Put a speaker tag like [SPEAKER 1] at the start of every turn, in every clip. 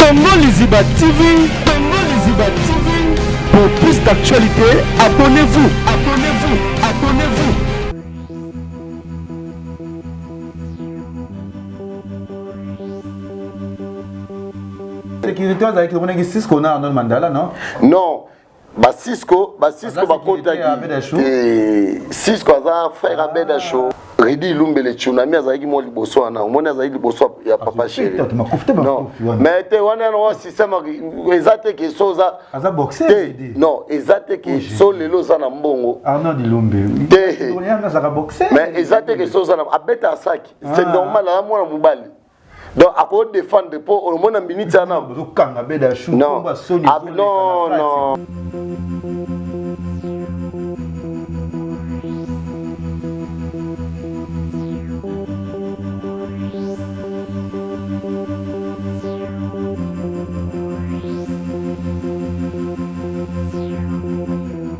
[SPEAKER 1] Congo Liziba TV, Congo Liziba TV. Pour plus d'actualité, abonnez-vous, abonnez-vous, abonnez-vous.
[SPEAKER 2] Sécurité avec le Cisco na Arnold Mandala, non?
[SPEAKER 3] Non. Cisco bakota Cisco aza frère Abedasho. Ridi Lumbele tsunami azaki mo liboso ana. Omona azaki liboso ya papa chéri. Non. Mais te wana no système ezate ke soza
[SPEAKER 2] aza boxer.
[SPEAKER 3] Non, ezate ke so lelo za na mbongo.
[SPEAKER 2] Arnold Lumbele.
[SPEAKER 3] Te.
[SPEAKER 2] On y a ça boxer.
[SPEAKER 3] Mais ezate ke soza na abeta saki. C'est normal la mwana mobali. Donc à quoi défendre pour au moins un minute ça non. Non. Non non.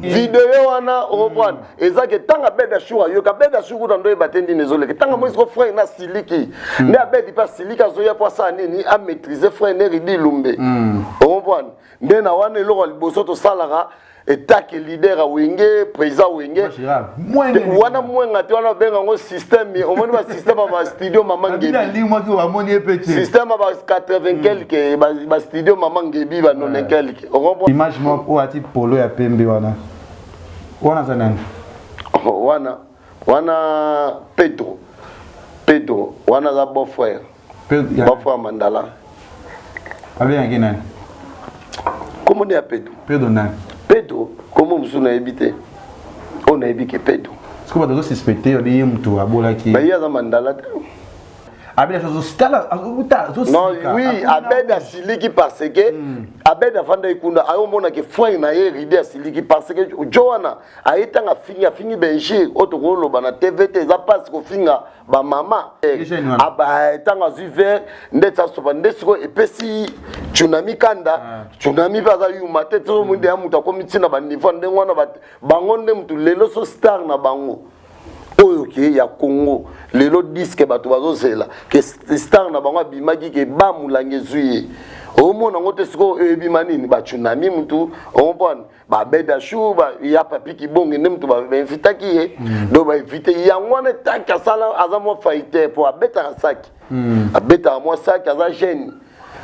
[SPEAKER 3] Vidéo wana reprendre ezake tanga beda shura yo ka beda shura ndo ebatendi nezole ke tanga moisko frère na siliki ne abedi pas silika zo ya poisa nini a maîtriser frère ne Ridi Lumbe reprendre nde na wana lo liboso to salara etake leader wenge président wenge wana mwenga te wana benga ngo système au moins ba système ba studio maman ngebi système ba 80 quelque ba studio maman ngebi ba 90 quelque
[SPEAKER 2] image moi o ati polo ya pembe wana zanani
[SPEAKER 3] wana Pedro wana za bon frère Mandala
[SPEAKER 2] avec un nani
[SPEAKER 3] comment on est à Pedro
[SPEAKER 2] nani
[SPEAKER 3] Pedro comment vous na habité on a habité Pedro
[SPEAKER 2] est-ce que vous avez suspecté on est mutu abola ki
[SPEAKER 3] mais il y a Mandala
[SPEAKER 2] Abeda
[SPEAKER 3] non oui Abeda siliki parce que Abeda fanda ikunda ayo mona ke frère na ye Ridi siliki parce que Joana aitanga fini benji otokolo bana TVT za passe ko finga ba mama aba tanga zuver ndetsa soba ndesiko epesi tsunami kanda tsunami baza yuma teto munde ya muta komitina ba niveau ndengwana bangonde mutu lelo so star na bango oyo ke ya Congo lelo disque bato bazozela ke star na bango bimaki ke ba mulange zuye omona ngote siko ebima nini ba tsunami mutu ompone ba beda shu ba ya papi ki bonge ne mutu ba invita ki ye do ba invite yangwana taka sala azamo faite po abeta saki abeta mo saki aza jeune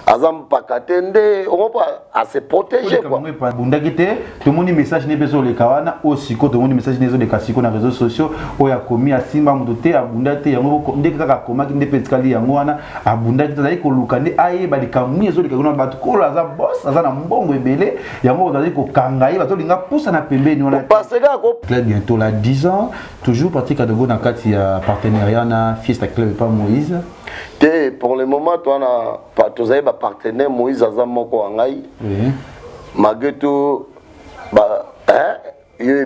[SPEAKER 3] azam pakatende on va à se protéger quoi
[SPEAKER 2] bundakite tout le monde message ne bezo le kawana aussi ko tout le monde message ne zo de kasiko na réseaux sociaux o ya komi asimba mudote abundate yango ndeke kaka koma kinde petkali yango wana abundate zali ko lukande aye balikamu ezo de kakuna batu ko aza boss aza na mbongo ebele yango zali ko kangai bato linga poussa na pembeni wana
[SPEAKER 3] parce que ko
[SPEAKER 2] bientôt la 10 ans toujours pratique à de go na kati ya partenariat na Fiesta Club pas Moïse.
[SPEAKER 3] Pour le moment, tu as un partenaire Moïse Azamoko Angai. Malgré tout, il y a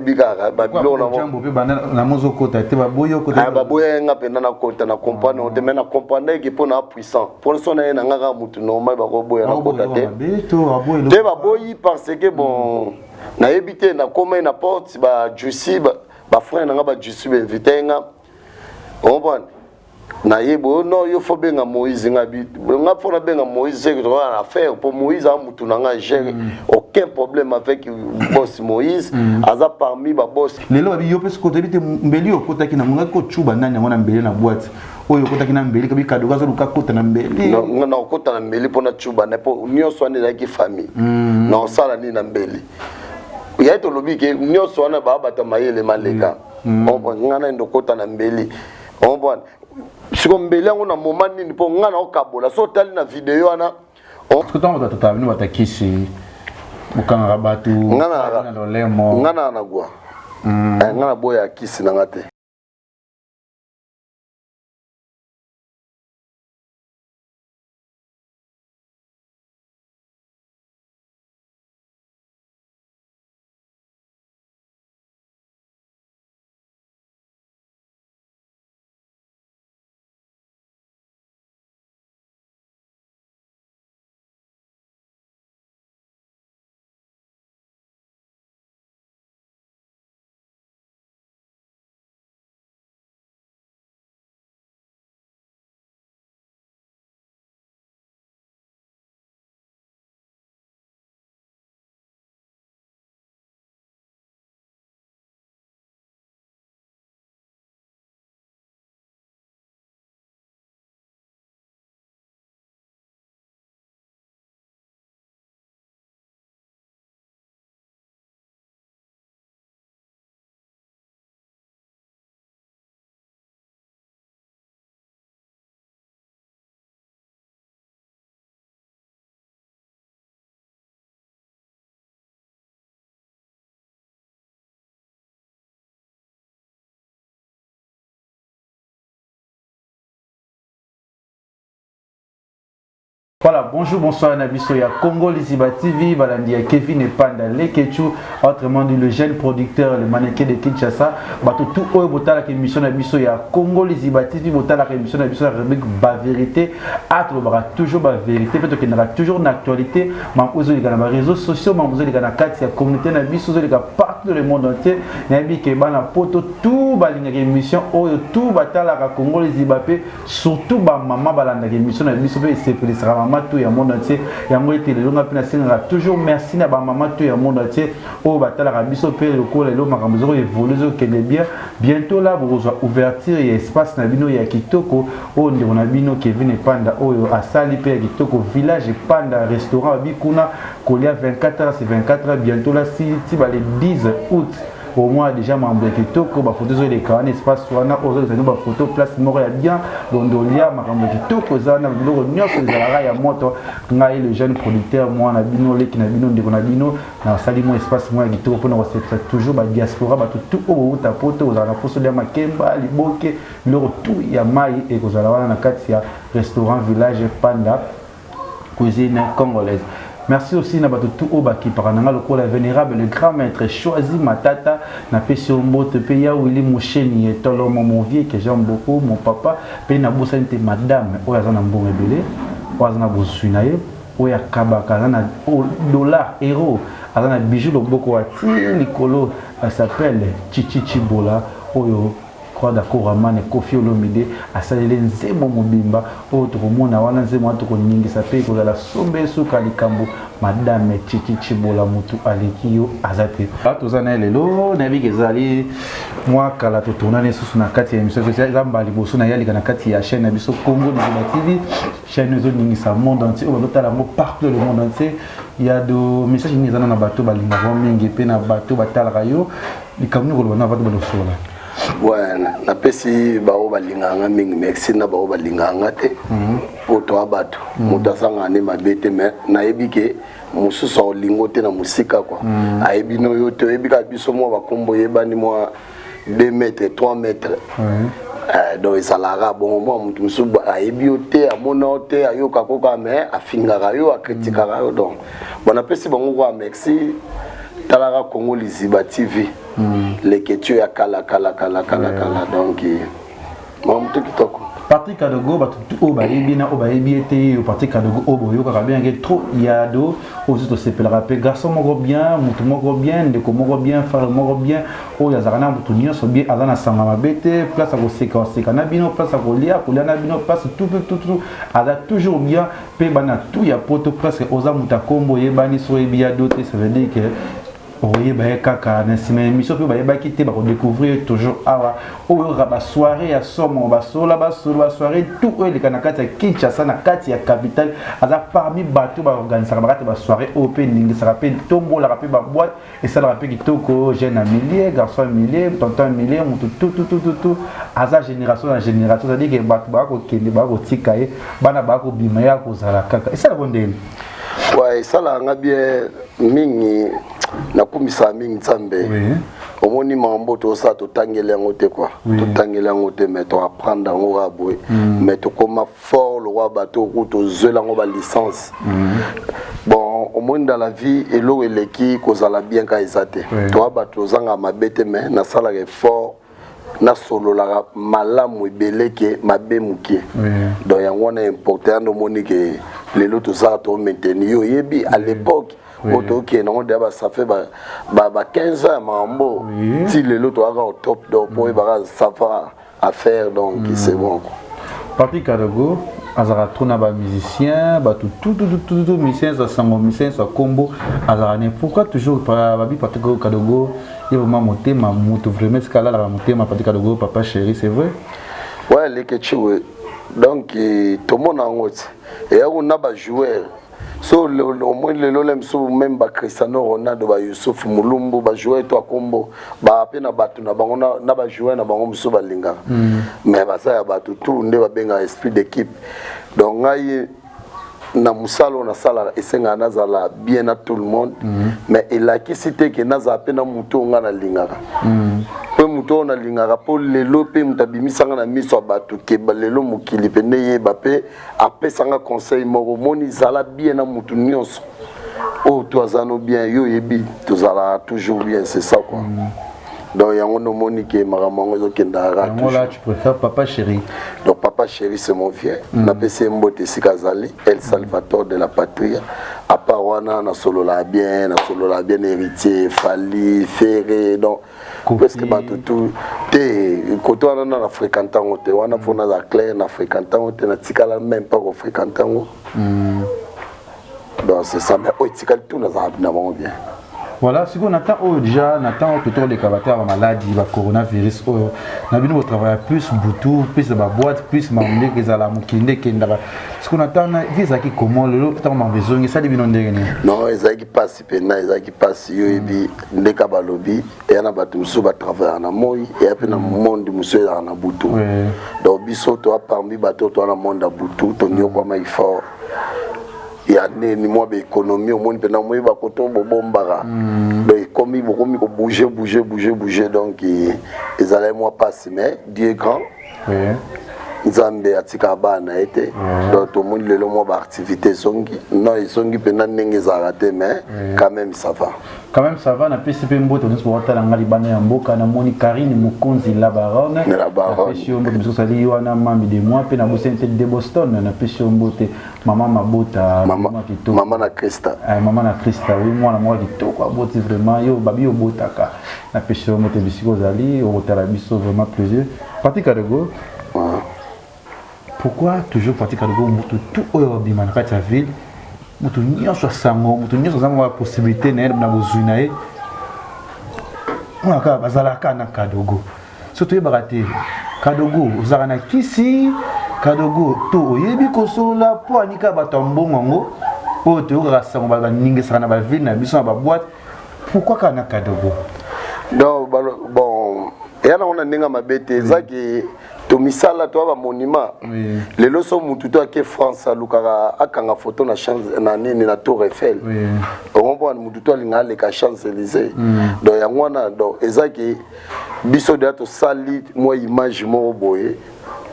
[SPEAKER 3] na yebo no yo faut benga Moïse ngabi nga fona benga Moïse c'est que tu as affaire pour Moïse a mutu nga gère aucun problème avec boss Moïse aza parmi ba boss
[SPEAKER 2] lelo abi yo pesko te bite mbeli okotaki na munga ko chuba nani ngona mbeli na boîte oyo okotaki na mbeli kabi kado kazo luka kota na mbeli
[SPEAKER 3] non nga na okota na mbeli pona chuba na po nyoso ane la ki famille na sala ni na mbeli ya to lobi ke nyoso wana ba bata mayele maleka on nga na ndokota na mbeli on bon siko mbeli yango na moment nini po ngana okabola so tali na video wana
[SPEAKER 2] tout temps batata bino batakisi mukanga batu
[SPEAKER 3] ngana na gwa ngana boya kisi na ngate
[SPEAKER 2] Voilà, bonjour, bonsoir, Nabiso, ya Congo Liziba TV, Valandi, Kevin et Panda, Lekechu, autrement dit le jeune producteur, le mannequin de Kinshasa, bato tout haut, botala la émission Nabiso, ya Congo Liziba TV, botala la émission Nabiso, la rubrique Ba Vérité, aura toujours Ba Vérité, peut-être qu'il y aura toujours une actualité, mais vous avez les réseaux sociaux, mais vous avez les carte, la communauté Nabiso, vous avez partout dans le monde entier, Nabi qui est dans la poto, tout balinga émission, tout batala la Congo Liziba, surtout ba maman balanda émission Nabiso, c'est pour les tout ya monde entier yango été le longa pina singa toujours merci na ba maman tout ya monde entier o batala rabiso pe le ko le lo makambo évoluer zo kende bien bientôt là vous ouverture et espace na bino ya kitoko o ndeko na bino Kevin et Panda oyo asali pe ya kitoko village Panda restaurant bikuna kolia 24 heures c'est 24 heures bientôt là si ba le 10 août au moins déjà membre de Kitoko, bah photo sur les canaux, espace soana, aux autres bah photo place mort bien, dondolia, membre de Kitoko, zana, le nyok, les alara ya moto, ngai le jeune producteur, moi na bino, les qui na bino, de konabino, na sali mon espace moi Kitoko pour nous c'est toujours bah diaspora, bah tout au ta poto, aux alara poso de Makemba, liboke, le tout ya mai et aux alara na katia restaurant village Panda, cuisine congolaise. Merci aussi à tout au baki par le vénérable, le grand maître choisi Matata, n'a pas si on botte paya Willy Moucheni et Tolo mon vieux que j'aime beaucoup, mon papa, paye na boussante madame, ou à un bon rebelle, ou à un bon suinaye, ou à Kabaka, dollar, euro, à un bijou le boko à Nicolo, elle s'appelle Chichi Chibola, oyo. D'accord Ramane Kofi Olomide asalele nzemo mobimba autre mona wana nzemo atoko ningi sape ko la sombe suka likambo madame Chichi Chibola mutu alekio azate atozana lelo nabi kezali moi kala to tourner sous na kati ya émission sociale zamba liboso na yali kana kati ya chaîne biso Congo Liziba TV chaîne zo ningi sa monde entier on va la partout le monde entier il y a des messages ni zana na bato balinga mingi pe na bato batala rayo likamno ko na bato balosola.
[SPEAKER 3] Ouais, na pesi bao balinganga mingi merci na bao balinganga te poto abatu mutasanga ne mabete me na ebike mususu olingo te na musika kwa ayebi no yote ebika biso mo bakombo yebani mo 2 mètres 3 mètres donc isalara bon moi mutu mususu ayebi yote amona yote ayoka koka me afingaka yo akritikaka yo donc bona pesi bango kwa merci talara Congo Liziba TV les questions ya kala donc maman tout kitoko
[SPEAKER 2] Patrick Adogo ba tout o ba ebina o ba ebiete o Patrick Adogo o boyo ka bien que trop yado aux autres se pelera pe garçon moko bien mutu moko bien ndeko moko bien frère moko bien o ya zakana mutu nyonso bien azana sanga mabete place à seka na bino place à kolia na bino place tout aza toujours bien pe bana tout ya poto presque oza muta kombo yebani so ebia doté ça veut dire que oui, kaka na sima émission pe ba quitter ba découvrir toujours awa o ba soirée à somo ba sola ba soirée tout les kanakati Kinshasa na kati ya capitale aza parmi bateau ba organiser ba soirée opening ça rappelle tombo la rappelle ba boîte et ça rappelle kitoko jeune millier garçon millier tonton millier tout aza génération na génération ça dit que ba ko kende ba ko tikaye bana ba ko bimaya ko zala kaka et ça la bonne.
[SPEAKER 3] Ouais, ça la nga bien mingi na kumisa mingi nzambe omoni mambo to sa to tangela ngote quoi to tangela ngote mais to apprendre ngo rabwe mais to comme fort le roi bateau ko to zela ngo ba licence bon au monde dans la vie et l'eau et l'équipe kozala bien ka ezate to bateau zanga mabete mais na sala fort na solo la malamu ebeleke mabe mukie donc yango na important no moni que les lots ça to maintenir yo yebi à l'époque auto qui non d'abord ça fait ba 15 ans mambo si les lots au top donc pour ba ça va à faire donc c'est bon quoi.
[SPEAKER 2] Papi Kadogo azara tona ba musicien ba tout musicien ça sango musicien ça combo azara ne pourquoi toujours pas babi Papi Kadogo il vraiment monter ma moto vraiment ce là la monter ma Papi Kadogo papa chéri c'est vrai
[SPEAKER 3] ouais les ketchou donc tout le monde en haut et on a ba joueur so au moins le lolem so même ba Cristiano Ronaldo ba Youssouf Mulumbu ba joueur to kombo ba pena batu na bango na ba joueur na bango muso ba linga mais ba ça ya batu tout nde ba benga esprit d'équipe donc ngai na musalo na sala esenga nazala bien à tout le monde mais il a qui cité que naza pena muto nga na linga pe muto na lingaka po lelo pe mutabimisanga na miso bato ke balelo mokili pe neye bape apesanga conseil moko moni zala bien na mutu nyonso oh toi zano bien yo yebi tozala toujours bien c'est ça quoi donc yango no moni ke maramango zo kendara
[SPEAKER 2] toujours là tu préfères papa chéri
[SPEAKER 3] donc papa chéri c'est mon vieux na pese mbote sikazali El Salvatore de la patrie à part wana na solo la bien héritier Fali Ferré donc parce que bato tout te koto wana na fréquentango te wana fona za clair na fréquentango te na tikala même pas ko fréquentango donc c'est ça mais tikala tout na za na bien.
[SPEAKER 2] Voilà, si on attend déjà, on attend plutôt les cabatas à maladie, le coronavirus. On a vu travailler plus boutou, plus de ma boîte, plus ma mère qui est à la mouquinde qui est là. Ce qu'on attend, c'est qui comment le lot peut avoir besoin, ça devient non dernier.
[SPEAKER 3] Non, ils qui passent, ils qui passent, ils bi les cabalobi, et on a battu monsieur va travailler en moi, et après dans le monde monsieur en a boutou. Donc biso toi parmi bateau toi dans le monde à boutou, ton yo comme il faut. Il y a ni moi l'économie au monde pendant moi il va côté bombara donc comme il faut bouger donc ils allaient moi passer mais Dieu est grand Nzambe atika bana été donc tout le monde le moi activité songi non ils songi pendant n'engue zarate mais quand même ça va
[SPEAKER 2] na PCP mboto nous pour tala ngali bana ya mboka na moni Karine Mukonzi la baronne pesio mboto biso sali wana mami de moi pe na bosente de Boston na pesio mbote mama mabota
[SPEAKER 3] mama na Krista
[SPEAKER 2] oui moi na moi kitoko aboti vraiment yo babi yo botaka na pesio mbote bisiko zali au tala biso vraiment plaisir parti Kadogo. Pourquoi toujours parti Kadogo tout au bimana kati ya ville mutu nyonso sango mutu nyonso zango la possibilité na na bozuna e mwaka bazalaka na Kadogo surtout yebakate Kadogo ozaka na kisi Kadogo to oyebi kosolola po anika bato mbongo po to yoka sango baningisaka na ba ville na biso na ba boîte pourquoi kana Kadogo
[SPEAKER 3] non bon yana on a ninga mabete zaki to misala to ba monument lelo so mutu to ke France alukaka akanga photo na chance na nini na Tour Eiffel on voit mutu to linga le ka Champs-Élysées donc yangwana donc ezaki biso de to sali moi image mo boye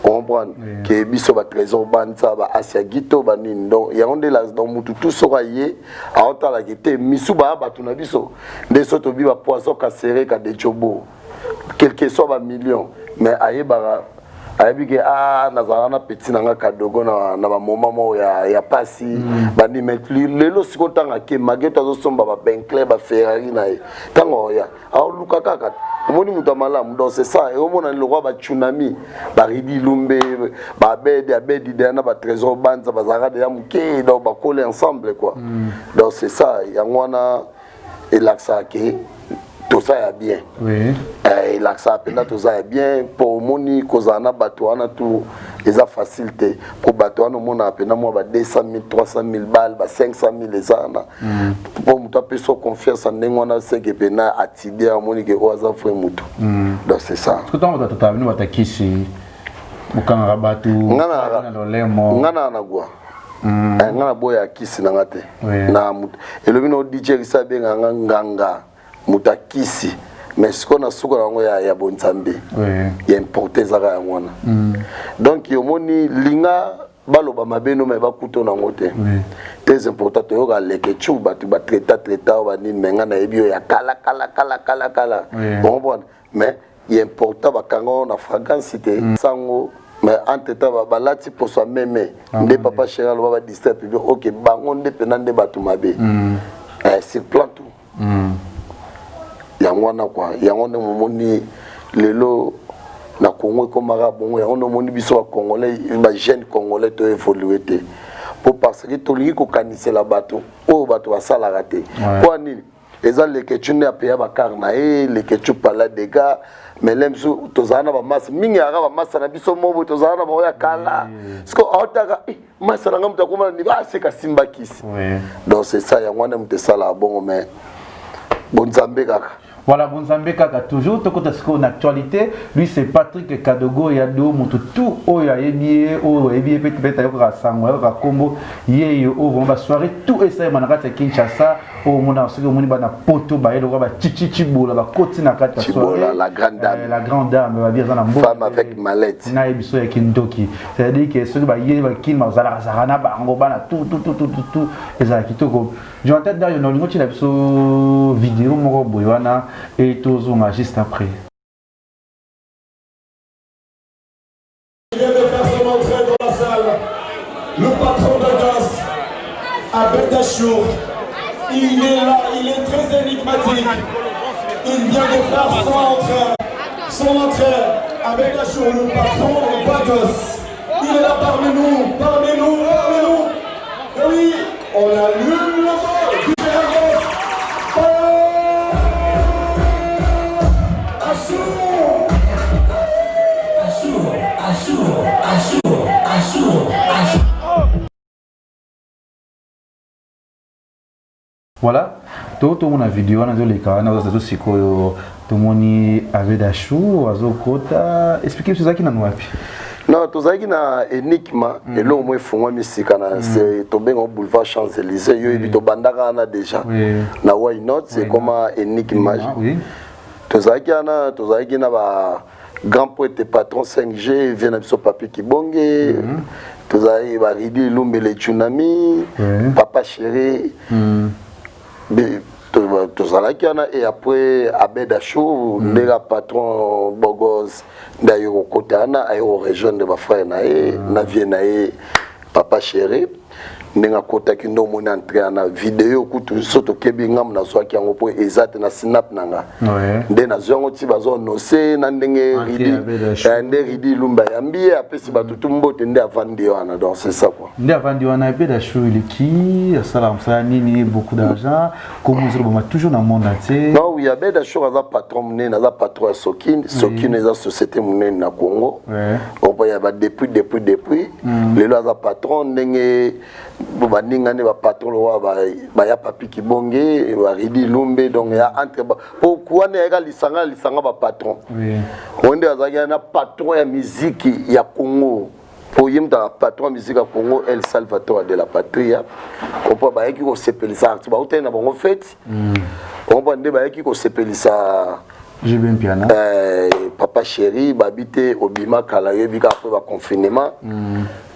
[SPEAKER 3] on voit que biso ba trésor banza ba asiagito ba nini donc yangonde la donc mutu tout sera yé a otala kete misuba ba tuna biso de soto bi ba poisson ka serré ka de chobo quelque soit ba million mais ayebara ayebike nazana petit nanga Kadogo na ba moment mo ya pasi bani metli lelo sikotanga ke mageta zo somba ba Bentley ba Ferrari na tango ya aluka kaka moni mutamala donc c'est ça et au mona le roi ba tsunami ba ridi lumbe ba bedi de na ba trésor banza ba zara de ya muke donc ba coller ensemble quoi donc c'est ça yangwana et l'axa ke tout ça est bien. Oui. Et l'accès tout ça est bien pour moni kozana batoana tout les a facilité pour batoana mon appena moi 200 000 300 000 balles 500 000 les ana pour muta peso confiance en ngwana seke pena atidé à moni ke oza frère mutu. Donc c'est ça.
[SPEAKER 2] Est-ce que toi tu as venu batakisi mukanga batu
[SPEAKER 3] ngana
[SPEAKER 2] lolemo
[SPEAKER 3] ngana na gwa ngana boya kisi na ngate na mutu elobino DJ risabe nganga mutakisi mais ce qu'on a souka yango ya bonzambe ya importer zaka yangona donc yomoni linga baloba mabeno me bakuto na ngote très important to yoka leke chu batu ba traita ba ni menga na ebio ya kala bon bon mais il important ba kango na fragrance cité sango mais entre temps balati pour soi même nde papa chéral ba disturb OK bango nde penande batu mabe sur plan tout yangwana quoi yangone momoni lelo na Congo comme bongo yangone moni biso congolais ba jeune congolais to évoluer te pour parce que to lingi ko kanise la bato o bato basala raté pour nini eza le ketchune a paya ba karna et le ketchup pala des gars mais lemso to zana ba mas mingi aga ba mas na biso mobo to zana ba ya kala sko otaka mas na ngamta kuma ni ba se ka simba kisi donc c'est ça yangone mte sala bongo mais bonzambe kaka
[SPEAKER 2] Voilà, Bonzambe Kaka, toujours, tout côté en actualité. Lui, c'est Patrick Kadogo, il y a deux mots, tout, oh, il y a Ebié, oh, Ebié, peut-être, il y a Sangwa, il y a Combo, il on va soirée, tout et ça, Manaka, c'est Kinshasa, oh, mon a, on y va na poto, bah, il y a Chichichibo, la côte, na kata soirée.
[SPEAKER 3] La grande dame.
[SPEAKER 2] La grande dame, va dire,
[SPEAKER 3] femme avec mallette.
[SPEAKER 2] Na ebiso ya Kindoki. C'est-à-dire que ceux qui va kin mazala zarana ba ngobana tout ezala kitoko. J'ai en tête d'ailleurs no ngoti la biso vidéo moko boyana et tozonga juste après.
[SPEAKER 4] Il vient de faire son entrée dans la salle. Le patron de Goss, Abed Achour, il est là, il est très énigmatique. Il vient de faire son entrée. Abed Achour, le patron de Goss. Il est là parmi nous. Et oui, on allume le feu du Goss.
[SPEAKER 2] Voilà, tout le monde a vidéo, on a les cas, on a des aussi tout le monde avait des choux, azokota. Expliquez ce qui n'a pas.
[SPEAKER 3] Non, tout ça qui na énigme et là au moins font musique na c'est tombé au boulevard Champs-Élysées, yo et to bandaka na déjà. Na why not c'est comme énigme. Tout ça qui na ba grand poète patron 5G vient na biso papier qui bonge. Tout ça il va ridir l'homme le tsunami, papa chéri. Tout ça là qui et après Abed Achour le patron Bogos d'ailleurs au côté na au région de ma frère na vie papa chéri nenga kota ki ndo mona entrer na vidéo kutu soto kebi ngam na so ki yango po exact na snap nanga nde na zongo ti bazo no se na ndenge ridi lumba yambi apesi batutu mbote nde avandi wana donc c'est ça quoi
[SPEAKER 2] nde avandi wana Abed Achour il qui salam ça nini beaucoup d'argent comme vous toujours dans le monde entier
[SPEAKER 3] non oui Abed Achour aza patron mné na patron Sokin eza société mné na Congo on peut y avoir depuis lelo aza patron ndenge baninga ne ba patron wa ba ya papi ki bonge ba ridi lumbe donc ya entre pourquoi ne ega lisanga ba patron onde azaki na patron ya musique ya Congo pour yimta patron musique ya Congo El Salvatore de la Patria on peut ba yaki ko sepelisa ba utena bongo fête on peut nde ba yaki ko sepelisa
[SPEAKER 2] j'ai bien piano
[SPEAKER 3] papa chéri babité obima kala yebika après ba confinement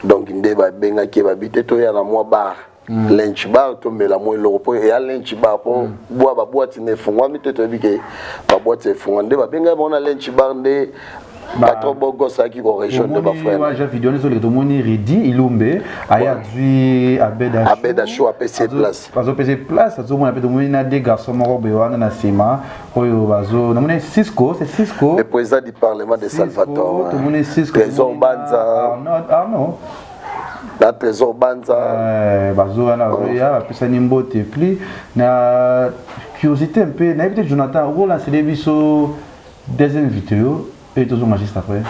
[SPEAKER 3] donc nde ba benga ki babité to ya na moi bar lunch bar to mela moi lopo et à lunch bar pour boire ba boîte ne fungwa mite to bike ba boîte fungwa nde ba benga bona lunch bar nde patron Bogos qui ko région de ba frère
[SPEAKER 2] moi j'ai vidéo les autres moni ridi ilumbe aya dui Abed Achour a PC place bazo PC place azo mona pe moni na des garçons moko bewana na sima oyo bazo na moni Cisco c'est Cisco
[SPEAKER 3] le président du parlement de Salvatore
[SPEAKER 2] to moni Cisco
[SPEAKER 3] Trésor Banza
[SPEAKER 2] non
[SPEAKER 3] na Trésor Banza
[SPEAKER 2] bazo wana ya pesa nimbote pli na curiosité un peu na éviter Jonathan on lance des biso deuxième vidéo et tous on juste après.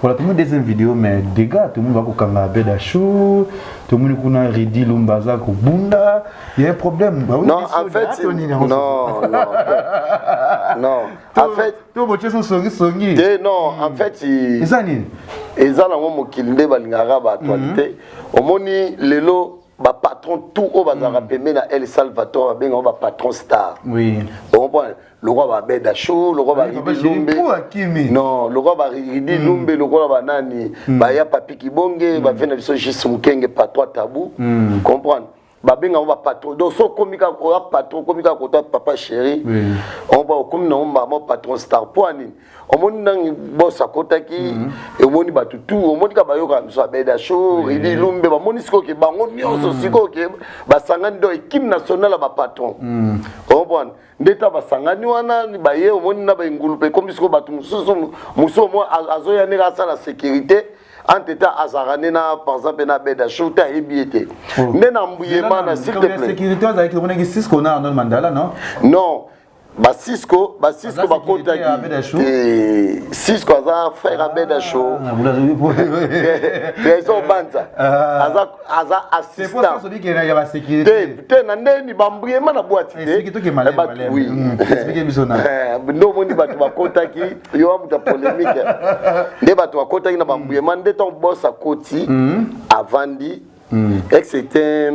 [SPEAKER 2] Voilà, tout le monde deuxième vidéo, mais des gars, tout le monde va kanga Abed Achour, tout le monde a ridi Lumbaza Bunda, il y a un problème.
[SPEAKER 3] Non, en fait, non, en fait,
[SPEAKER 2] tout le monde songi.
[SPEAKER 3] Non, en fait,
[SPEAKER 2] ils
[SPEAKER 3] ont un mokilinde balingara ba actualité. Au moni lelo ba patron tout au bazara pemé na El Salvatore ben on va patron star.
[SPEAKER 2] Oui.
[SPEAKER 3] Bon le roi va Abed Achour, le roi va Ridi Lumbe. Non, le roi va Ridi Lumbe, le roi va nani, ba ya papi ki bonge, ba vena biso juste mukenge patron tabou. Comprendre? Ba benga on va patron. Donc so komika ko patron komika ko papa chéri. On va comme non maman patron star poani. omoni nang boss akotaki omoni batu tout omoni ka bayoka miso Abeda Show Ridi Lumbe bamoni siko ke bango nyonso siko ke basangani do équipe nationale ba patron comprendre ndeta basangani wana baye omoni na ba ngulupe comme siko batu muso mo azoya ne ka la sécurité anteta azarane na par exemple na Abeda Show ta ebiete ndena mbuyema na s'il te plaît
[SPEAKER 2] sécurité avec le monnaie Cisco na Arnold Mandala
[SPEAKER 3] non Cisco bakota ki Cisco aza frère Abeda Show Trésor Banza aza assistant
[SPEAKER 2] c'est pour ça que y a la sécurité
[SPEAKER 3] te na ndeni bambriema na boîte
[SPEAKER 2] c'est qui to ke malé
[SPEAKER 3] oui
[SPEAKER 2] expliquez bisona
[SPEAKER 3] ndo moni batu bakota ki yo amuta polémique nde batu bakota ki na bambriema nde ton boss akoti avandi c'était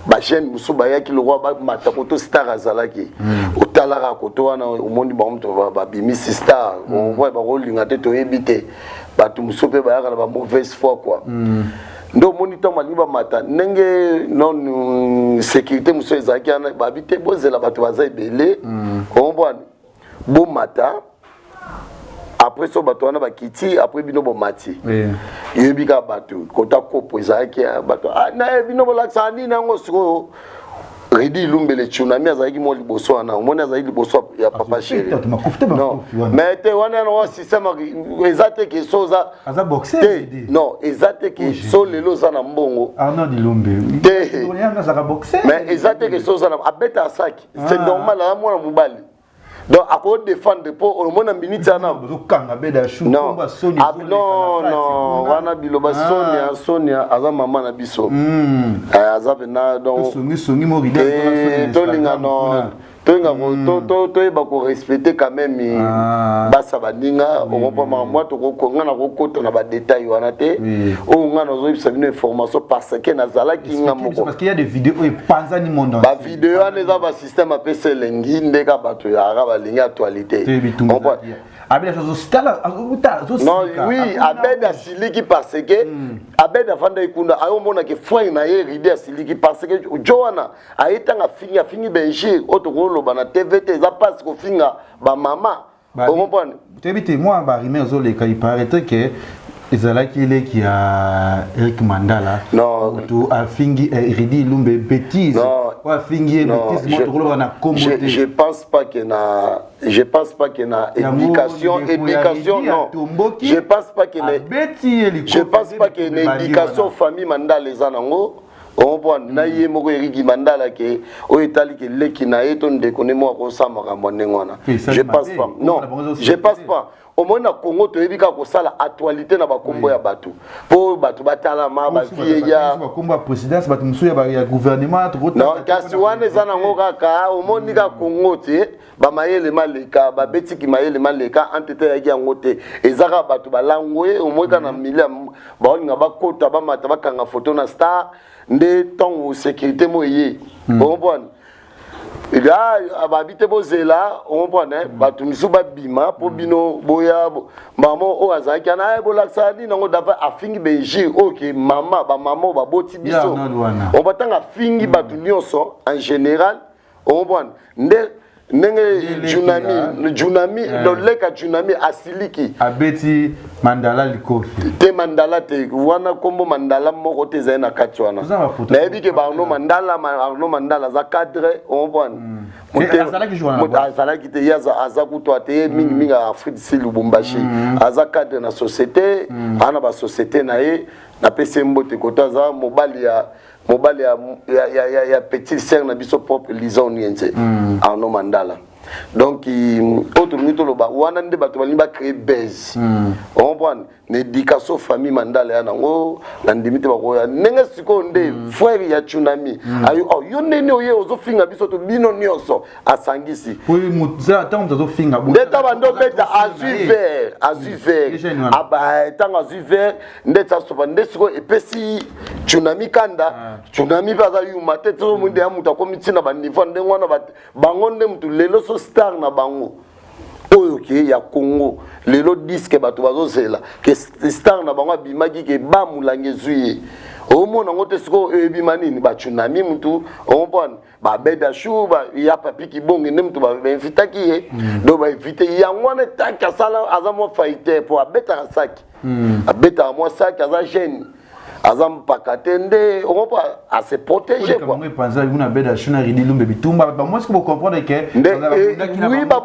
[SPEAKER 3] ba chaîne musuba ya ki le roi ba matakoto star azalaki otalaka koto wana omondi ba mto ba bimi star on voit ba rolinga te to ebité batu musope ba yaka na ba mauvaise foi quoi ndo moni to mali ba mata nenge non sécurité muso ezaki ana ba bité bozela batu baza ebele on voit bo mata après so bato wana bakiti après bino bo mati yebi ka bato kota kopo ezaki bato na bino bo laksa ni nango siko Ridi Lumbe le tsunami azaki mo liboso wana omona azaki liboso ya papa chéri non mais te wana no système ezate ke soza
[SPEAKER 2] aza boxer
[SPEAKER 3] non ezate ke so lelo za na mbongo
[SPEAKER 2] Arnold Lumbe
[SPEAKER 3] te
[SPEAKER 2] on y a za boxer
[SPEAKER 3] mais ezate ke soza na abeta saki c'est normal la mwana mubali donc à quoi défendre pour au moins un minute ça non non non wana biloba Sonia aza maman na biso aza bena donc
[SPEAKER 2] songi mo ridé
[SPEAKER 3] to linga non to ba ko respecter quand même basa baninga on pas moi to ko ngana ko kota na ba détail wana te o ngana zo ibisa une information parce que nazala ki ngamoko
[SPEAKER 2] parce qu'il y a des vidéos et panza ni monde
[SPEAKER 3] ba vidéo ane za ba système apese lengi ndeka bato ya ba lingi actualité on voit
[SPEAKER 2] Abeda chose stala
[SPEAKER 3] non oui Abeda siliki parce que Abeda fanda ikunda ayo mona ke foi na ye ride siliki parce que Joana aitanga fini benji otokolo bana TVT za passe ko finga ba mama on comprend
[SPEAKER 2] tebite moi ba rimer zo le kai paraît que ezalaki ile qui a Eric Mandala
[SPEAKER 3] non
[SPEAKER 2] to a fingi Ridi Lumbe bêtise wa fingi bêtise moi tokolo na commoté
[SPEAKER 3] je pense pas que na éducation non je pense pas que éducation famille Mandala les anango on voit na ye moko Eric Mandala ke o etali ke leki na eto ndekone mo ko samaka monengwana je pense pas non je pense pas au moins na Congo to ebika ko sala actualité na bakombo ya batu po batu batala ma ba vie ya
[SPEAKER 2] bakombo ya présidence batu musu ya gouvernement
[SPEAKER 3] non kasi wana zana ngoka ka au moins ni ka Congo te ba mayele maleka ba betiki mayele maleka entité ya yango te ezaka batu balangwe au moins kana milia ba olinga bakota ba mata bakanga photo na star nde ton sécurité moye on voit là ababite bozela on voit batu misu ba bima po bino boya maman o azaki na e bolaksa ni nango dapa afingi benji OK mama ba maman ba boti biso on batanga fingi batu nyonso en général on voit nenge junami do leka junami asiliki
[SPEAKER 2] abeti Mandala likofi
[SPEAKER 3] te Mandala te wana kombo Mandala moko te zaina katwana na ebi ke ba Arnaud Mandala za cadre on voit azala ki te yaza azakuto te mingi Afrique si Lubumbashi aza cadre na société ana ba société na ye na pese mbote kotaza mobali ya petite sœur na biso propre Lisa Onienze Arnaud Mandala donc autre mito loba wana nde bato bali ba créer base on voit l'éducation famille Mandala ya nango na ndimite bako ya nenga siko nde frère ya tsunami ayo yo nene oye ozo finga biso to bino nyonso asangisi
[SPEAKER 2] oui muza tant ozo finga bo
[SPEAKER 3] ndeta bando beta azuver aba tant azuver ndeta soba ndesiko epesi tsunami kanda tsunami baza yuma te to munde ya muta komitina ba niveau ndengwana bango nde mutu lelo so star na bango oyo ke ya Congo lelo disque bato bazozela ke star na bango bimaki ke ba mulange zuye au monde en côté siko ebimanini ba tsunami mutu on pon ba beda chou ba ya papi ki bonge nem to ba invita ki do ba inviter ya ngone tanka sala azamo faite pour abeta saki abeta mo saki aza jeune azam pakatende on va à se protéger quoi
[SPEAKER 2] moi penser une beda chou na ridi lumbe bitumba ba moi ce que vous comprenez que
[SPEAKER 3] oui ba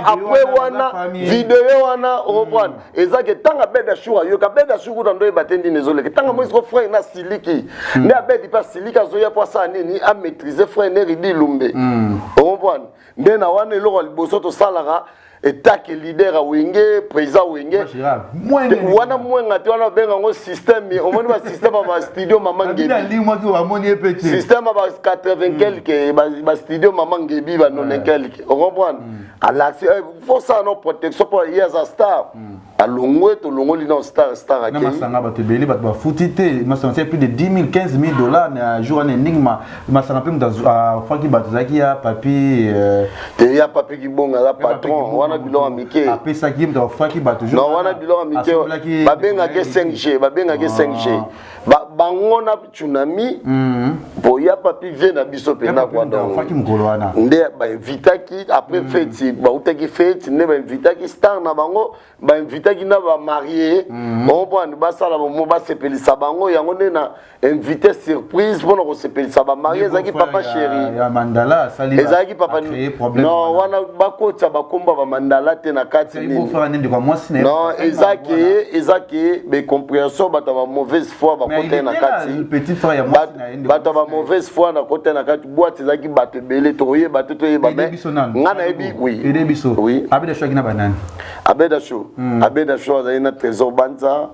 [SPEAKER 3] après wana vidéo wana on va eza que tanga beda chou yo ka beda chou dans do batendi nezole que tanga moi ce frère na siliki ne abedi pas silika zo ya posa nini a maîtriser frère ne ridi lumbe on va ndena wana lo liboso to salara etake leader a wenge président wenge wana mwenga te wana benga ngo système omoni ba système ba studio maman ngebi système ba 80 quelque ba studio maman ngebi ba non quelque on comprend à l'accès faut ça no protection pour hier za star alongwe to longoli non star akei
[SPEAKER 2] na masanga ba tebeli ba futite masanga c'est plus de 10 000 15 000 dollars na jour en enigma masanga pe mta faki ba zaki ya papi
[SPEAKER 3] te ya papi ki bonga la patron wana biloko amike
[SPEAKER 2] apesa ki mta faki ba toujours
[SPEAKER 3] non wana biloko amike ba benga ke 5G ba benga ke 5G bangona tsunami boya papi vient na biso pena kwa donc
[SPEAKER 2] faki mkolo wana
[SPEAKER 3] nde ba invitaki après fête ba utaki fête ne ba invitaki star na bango ba invitaki na ba marié on prend ba sala mo ba sepelisa bango yango ne na invité surprise pour ko sepelisa ba marié zaki papa chéri
[SPEAKER 2] ya mandala sali
[SPEAKER 3] ezaki papa non wana ba kota ba komba ba mandala te na kati
[SPEAKER 2] ni non
[SPEAKER 3] ezaki be compréhension ba ta mauvaise foi ba kota na kati
[SPEAKER 2] petit frère ya moi
[SPEAKER 3] ba ta mauvaise foi na kota na kati boîte ezaki ba te belé toye ba te toye ba mais ngana ebi oui
[SPEAKER 2] ede biso
[SPEAKER 3] oui
[SPEAKER 2] abeda shoki na banane
[SPEAKER 3] abeda show azali na trésor banza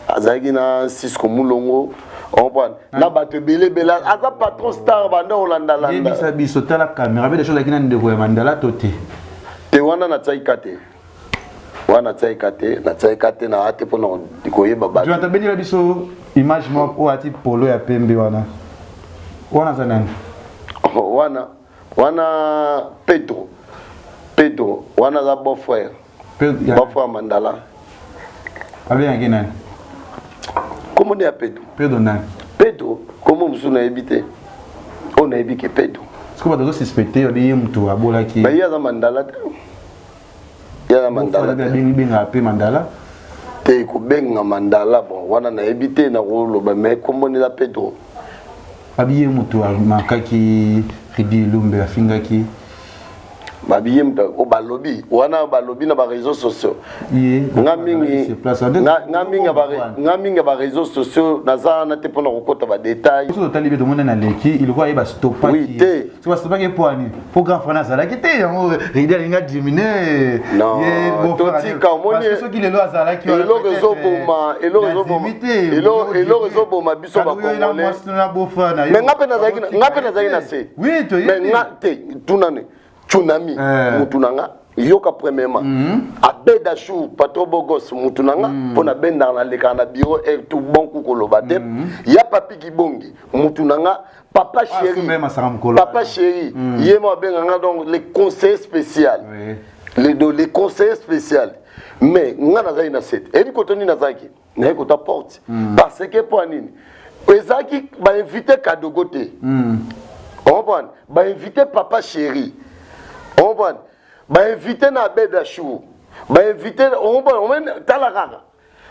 [SPEAKER 3] azali na Cisco Mulongo on prend na ba te belé bela aza patron star banda Holanda landa
[SPEAKER 2] bisa biso tala caméra abeda shoki na ndeko ya mandala tote
[SPEAKER 3] te wana na tsaikate wana tsaikate na tsaikate na ate pona koyeba ba
[SPEAKER 2] tu atabeni la biso image mo o ati polo ya pembe wana za nani
[SPEAKER 3] wana Pedro wana za beau frère Mandala
[SPEAKER 2] avec un nani
[SPEAKER 3] comment on est à Pedro
[SPEAKER 2] nani
[SPEAKER 3] Pedro comment vous na habité on a habité Pedro
[SPEAKER 2] est-ce que vous avez suspecté on est mtu abola ki
[SPEAKER 3] ba ya za Mandala
[SPEAKER 2] binga pe Mandala
[SPEAKER 3] te ko benga Mandala bon wana na habité na rolo ba mais comment on est à Pedro
[SPEAKER 2] abiye mtu makaki ridi lumbe afingaki
[SPEAKER 3] babiye mta o balobi wana balobi na ba réseaux sociaux ngamingi ba réseaux sociaux naza na te pona kokota ba détails
[SPEAKER 2] so talibe to mona na leki ilikuwa yeba stopaki
[SPEAKER 3] oui te
[SPEAKER 2] so stopaki poani pour grand frère azala kite yango ridi alinga diminuer
[SPEAKER 3] non totika omoni
[SPEAKER 2] so ki lelo azala ki
[SPEAKER 3] elo rezo boma biso ba congolais mais ngape nazaki na se
[SPEAKER 2] oui to
[SPEAKER 3] mais ngate tunane tsunami mutunanga yoka premièrement abeda chou patobogos mutunanga pona benda na leka na bureau et tout bon kukoloba te ya papi kibongi mutunanga papa chéri yema benganga donc les conseillers spéciaux les conseillers spéciaux mais nga nazaki na set ebi kotoni nazaki na ekota porte parce que pour nini ezaki ba inviter Kadogote on va ba inviter papa chéri on va inviter na beda chou ba inviter on va talakaka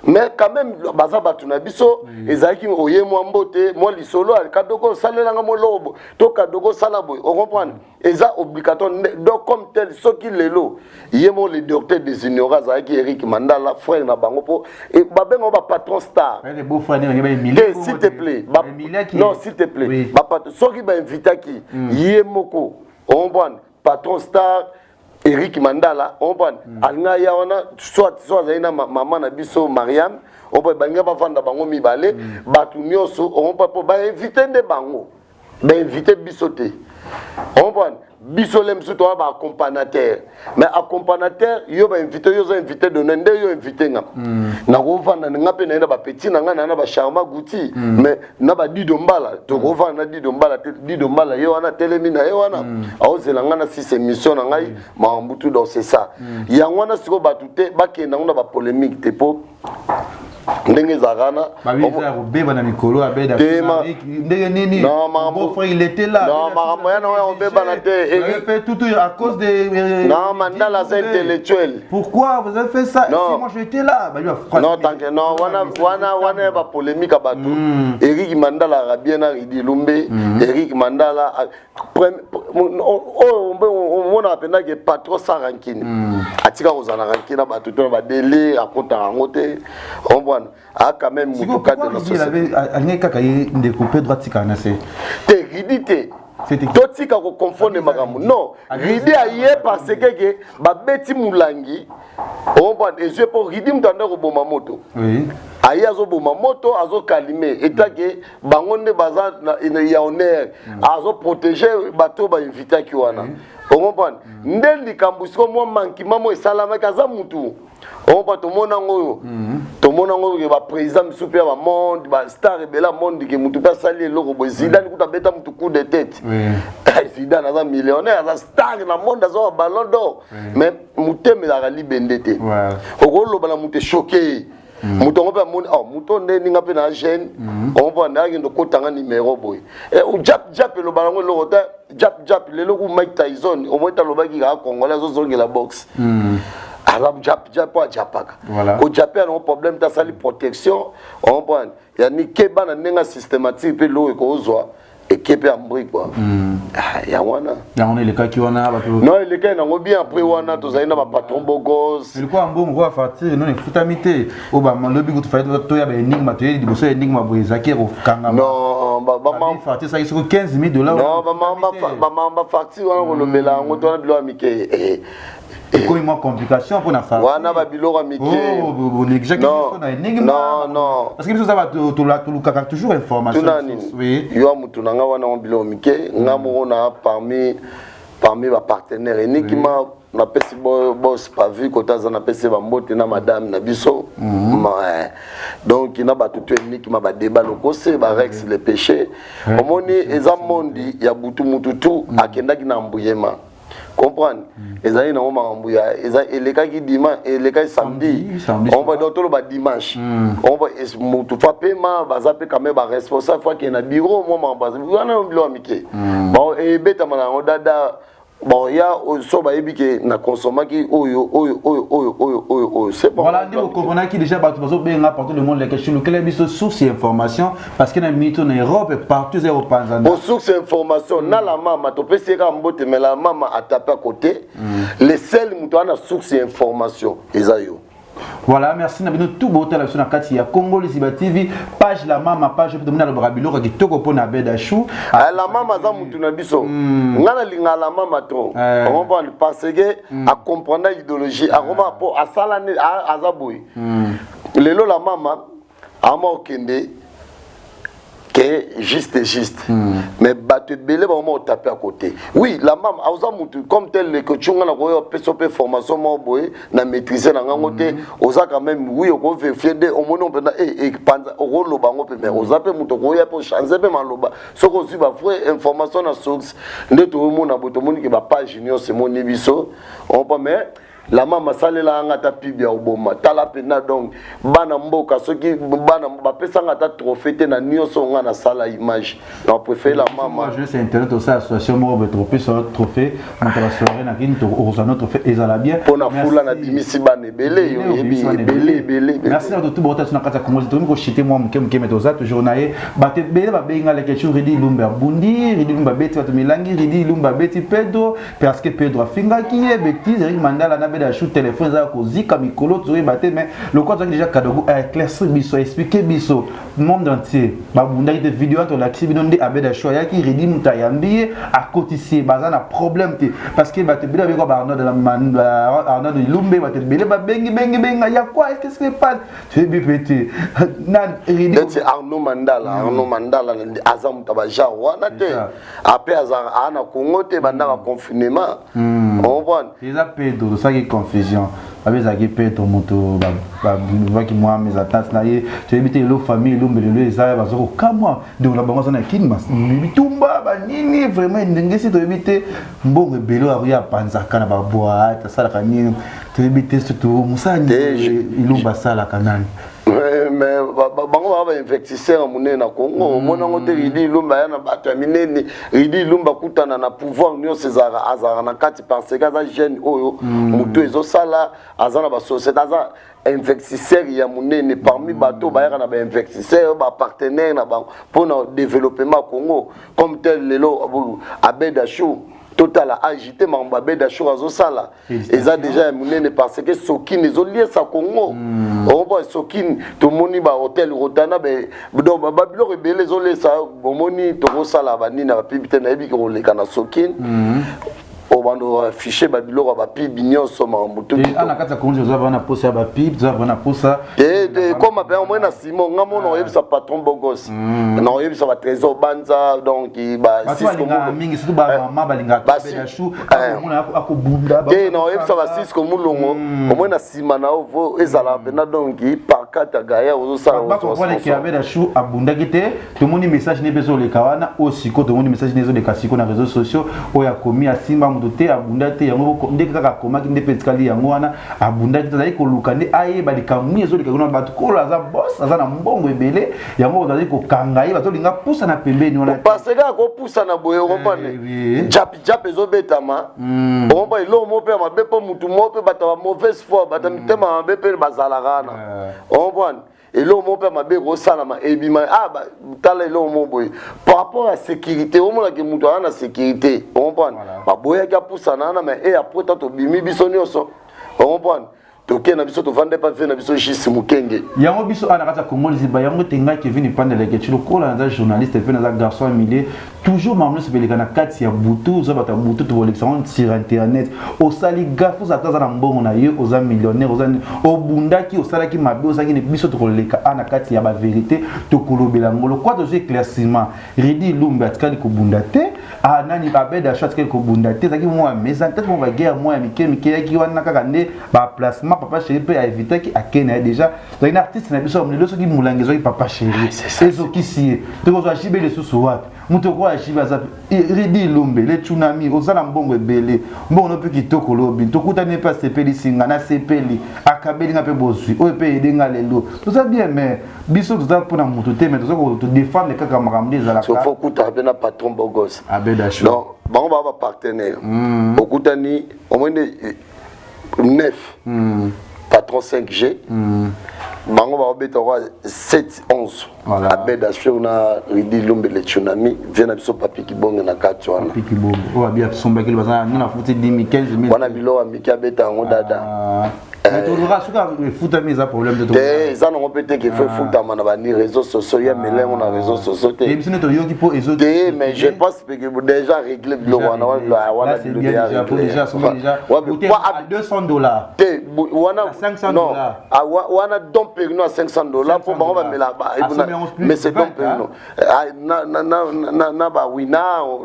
[SPEAKER 3] mais quand même baza batuna biso ezaki oye mwambote moi lisolo Kadoko salelanga molobo to Kadoko salabo on comprend eza obligatoire donc comme tel ce qui lelo yemo le docteur des ignorants zaki Eric Mandala frère na bango po et babengo ba patron star
[SPEAKER 2] les beaux frères ne Emilie
[SPEAKER 3] s'il te plaît non s'il te plaît ba patron soki ba invitaki yemoko on comprend patron star Eric Mandala on prend alnga ya wana soit zaina maman na biso Mariam on peut banga ba vanda bango mibale batu nyoso on peut ba inviter de bango ba inviter bisoté on prend bisolem surtout ba accompagnateur mais accompagnateur yo ba inviter yo za inviter de nende yo inviter nga na ko vanda nga pe na ba petit na nga na ba charma gouti mais na ba didombala to ko vanda didombala yo wana telemina yo wana aozela nga na six émission na ngai donc c'est ça yango wana siko batute ba ke na ba polémique te po ndenge zakana
[SPEAKER 2] beba na mikolo abeda ndenge nini mon frère il était là
[SPEAKER 3] non makambo yana oyo beba na te
[SPEAKER 2] il fait tout à cause de
[SPEAKER 3] non Mandala c'est intellectuel
[SPEAKER 2] pourquoi vous avez fait ça si moi j'étais là
[SPEAKER 3] non tant que non wana ba polémique à bateau Eric Mandala a bien Ridi Lumbe Eric Mandala on a appelé que pas trop sans rancune atika ozana rancune ba tout ba délai à compte en côté on voit a quand même
[SPEAKER 2] beaucoup de la société il kaka ndekouper droite kana c'est
[SPEAKER 3] ridité totika ko confondre makambo non ridi aye parce que ba beti mulangi on voit et je pour ridi mtanda ko boma moto
[SPEAKER 2] oui
[SPEAKER 3] aye azo boma moto azo calmer eta que bangonde baza ya honneur azo protéger bato ba inviter ki wana on comprend ndeli kambusiko mo manki mamo esalama kaza mutu on va tout monde ngo tout monde ngo ke ba président super ba monde ba star bela monde ke mutu pa sali loko bo Zidane kuta beta mutu coup de tête Zidane aza millionnaire aza star na monde aza ballon d'or mais muteme la libendete okolo bala mutu choqué mutu ngo pa monde mutu ndeni nga pe na jeune on va na ngendo kotanga numéro boy et o jap le balongo lo ta jap le loko Mike Tyson au moins ta lobaki ka congolais zo zonge la boxe alors voilà au Japon on a un problème de sali protection on prend il y a ni keba na nenga systématique pe lo ko ozwa et keba ambri quoi ya wana
[SPEAKER 2] ya on est le cas qui wana ba
[SPEAKER 3] non le cas na ngo bien après wana to zaina ba patron bogos
[SPEAKER 2] il quoi mbongo ko fatir non futamité o ba lobi ko to fa to ya ba enigma to di boso enigma bo ezaki ko kanga
[SPEAKER 3] non ba
[SPEAKER 2] fatir ça il faut $15,000
[SPEAKER 3] non ba fatir wana ko lobela ngo to na bilo amike
[SPEAKER 2] Quoi moins complication pour la femme.
[SPEAKER 3] Wana ba biloko mike.
[SPEAKER 2] Oh, non. Parce que ça va toujours information.
[SPEAKER 3] Oui. Yo mutu nanga wana on biloko mike, ngamo na parmi ba partenaires enigma na pesi boss pas vu ko taza na pesi ba mbote na madame na biso. Donc ina ba tout enigma ba débat lokose ba rex les péchés. Omoni eza mondi ya butu mututu akenda kina mbuyema. Comprendre ezali na makambo ya elekaki dimanche elekaki samedi on va dans tout le dimanche on va mutu fa pema baza pe quand même ba responsable fois que na bureau moi mambaza wana bilo amike bon et beta mana dada bon ya so ba ebike na consommaki oyo c'est bon
[SPEAKER 2] voilà nous comprenons qui déjà ba bazo benga partout le monde les questions quelle est source d'information parce que na mito na Europe partout zéro panzana
[SPEAKER 3] source d'information na la mama to pesi ka mbote mais la mama a tapé à côté les seuls mutu na source d'information ezayo.
[SPEAKER 2] Voilà, merci. Nous avons tout beau télévision sur la carte. Il y a Congo Liziba TV, page la maman, page de la Brabilo, qui est au Pona Bedachou.
[SPEAKER 3] La maman, ça m'a dit biso. Ngana linga la maman trop. On va parce que à comprendre l'idéologie, à comment pour à salane à zaboui. Lelo la maman, à moi kende. Juste. Mais battu belé va au taper à côté. Oui, la maman comme tel que tu as la formation boy na maîtriser na ngote oza quand même oui on vérifier au moment et panza au lo bango pe mais oza pe muto ko ya po changer pe maloba so ko ba vraie information na source ndeto mo na boto moni ke ba page junior c'est mon biso on pas mais la maman salela ngata pibia oboma tala pena donc bana mboka soki bana ba pesa ngata trophée te na nyoso nga na sala image on préfère la maman
[SPEAKER 2] moi je sais internet aussi association mo trophée sur trophée on va soirée na kin to ozana trophée ezala bien
[SPEAKER 3] pour na fula na bimisi bane belé belé
[SPEAKER 2] merci à tout bota na kata kongo to ko chité moi mke metoza toujours naé baté belé ba benga la question ridi lumba bundi ridi lumba beti watu milangi ridi lumba beti Pedro parce que Pedro afinga qui est bêtise Eric Mandala na shoot téléphone za ko zika mikolo to baté mais le quoi déjà kadogo éclaircir biso expliquer biso monde entier ba bunda ite vidéo to la kibi donde abeda show ya ki redi mutayambi à côté bazana problème te parce que baté bela ko ba Arnaud de la man Arnaud de Lumbe baté bela ba bengi ya quoi qu'est-ce qui se passe tu es bipété nan redi
[SPEAKER 3] c'est Arnaud Mandala azam tabaja wana te après azar ana Congo te banda ba confinement on voit
[SPEAKER 2] les appels de ça qui confusion avec ça qui peut ton moto va qui moi mes attaques là tu éviter l'eau famille l'homme le ça va sur comment donc la banque na kin mas bitumba ba nini vraiment ndengesi to éviter bon rebelo à panzaka na ba boîte ça la kanini tu éviter surtout musani ilumba ça la kanani
[SPEAKER 3] mais bango ba investisseur monene na Congo mona ngote Ridi Lumba ya na bato minene Ridi Lumba kutana na pouvoir nyo César azara na kati parce que za jeune oyo muto ezo sala azana ba société aza investisseur ya monene parmi bato ba ya na ba investisseur ba partenaire na ba pour na développement Congo comme tel lelo Abed Achou Total a agité Mambabé d'Achou Azosala. Et ça déjà monene parce que Sokin les liés sa Congo. On voit Sokin tout moni ba hôtel Rotana be do babilo rebelle les olé ça bomoni to sala bani na pibite na ebi ko le kana Sokin. On va afficher babilo ba pib nyonso ma mutu.
[SPEAKER 2] Et ana kata konzo za bana posa ba pib za bana posa.
[SPEAKER 3] Et comme ben moi na Simon ngamo no yebisa patron bogos. Na yebisa ba trésor banza donc ba
[SPEAKER 2] Cisco mingi surtout ba mama balinga Abed Achou mona akobunda ba.
[SPEAKER 3] Et na yebisa ba Cisco mulongo au moins na sima na ovo ezala bena donc par kata gaya ozo sa.
[SPEAKER 2] Ba ko pone ki Abed Achou abunda kite to moni message ne bezo le kawana aussi ko to moni message nezo de kasiko na réseaux sociaux o ya komi asimba doté abunda te yango ndeka kaka komaki nde petkali yango wana abunda te zali koluka nde aye balikamu ezo likakuna batu kola aza boss aza na mbongo ebele yango bazali kokanga ye bazolinga pusa na pembeni wana
[SPEAKER 3] parce que ko pusa na boye kompane japi ezo betama omba ilo mo pe mabe po mutu mo pe bata mauvaise foi bata mitema mabe pe bazalakana ombwane et l'homme peut m'aber au salama et bima ah bah t'as l'homme boy par rapport à sécurité au moins que mutu ana sécurité on comprend bah boya qui a poussé nana mais et après t'as to bimi bisoni oso on comprend toke na biso to vande pas fait na biso jisi mukenge
[SPEAKER 2] yango biso ana kata Congo liziba yango tenga Kevin Pandele ke chilo kola na journaliste pe na garçon Emile toujours mamno se beleka na kati ya butu zo bata butu to volexon sur internet o sali gafu za taza na mbongo na ye oza millionnaire oza obundaki osalaki mabe ozaki ne biso to koleka ana kati ya ba vérité to kolobela ngolo kwa to éclaircissement Ridi Lumba atkali ko bundate a nani Abed Achou atkali ko bundate zaki mo meza peut-être mo ba guerre mo ya mike yaki wana kaka nde ba placement papa chéri peut éviter qui a Kenya déjà donc un artiste na biso mlelo soki mulangezo ki papa chéri ezo kisi to ko achibe le susu wapi muto ko achibe za Ridi Lumba le tsunami ozala mbongo ebele mbongo no pe kitoko lobi to kutane pas sepeli singa na sepeli akabeli nga pe bozwi o pe edenga lelo to ça bien mais biso to za pona muto te mais to ko to défendre kaka makamde za la
[SPEAKER 3] so faut kuta na patron bogos
[SPEAKER 2] Abed Achou
[SPEAKER 3] non bango ba partenaire okutani au moins 9 patron 5G bango ba obeta 7 11 voilà Abed Achou na Ridi Lumba le tsunami vient biso papi kibonga na kati wana
[SPEAKER 2] papi kibonga o abia somba kile bazana na futi 10 15000
[SPEAKER 3] wana bilo amiki abeta ngo dada
[SPEAKER 2] mais to lora suka futa mais ça problème de to
[SPEAKER 3] ça non peut être que fait futa mana ba ni réseaux sociaux ya melengo na réseaux sociaux
[SPEAKER 2] et puis ne to yoki po ezo
[SPEAKER 3] mais je pense que déjà réglé bilo wana
[SPEAKER 2] wana déjà somba déjà à $200
[SPEAKER 3] wana
[SPEAKER 2] $500
[SPEAKER 3] wana don perino à $500 pour bango ba mela mais c'est don perino na ba wina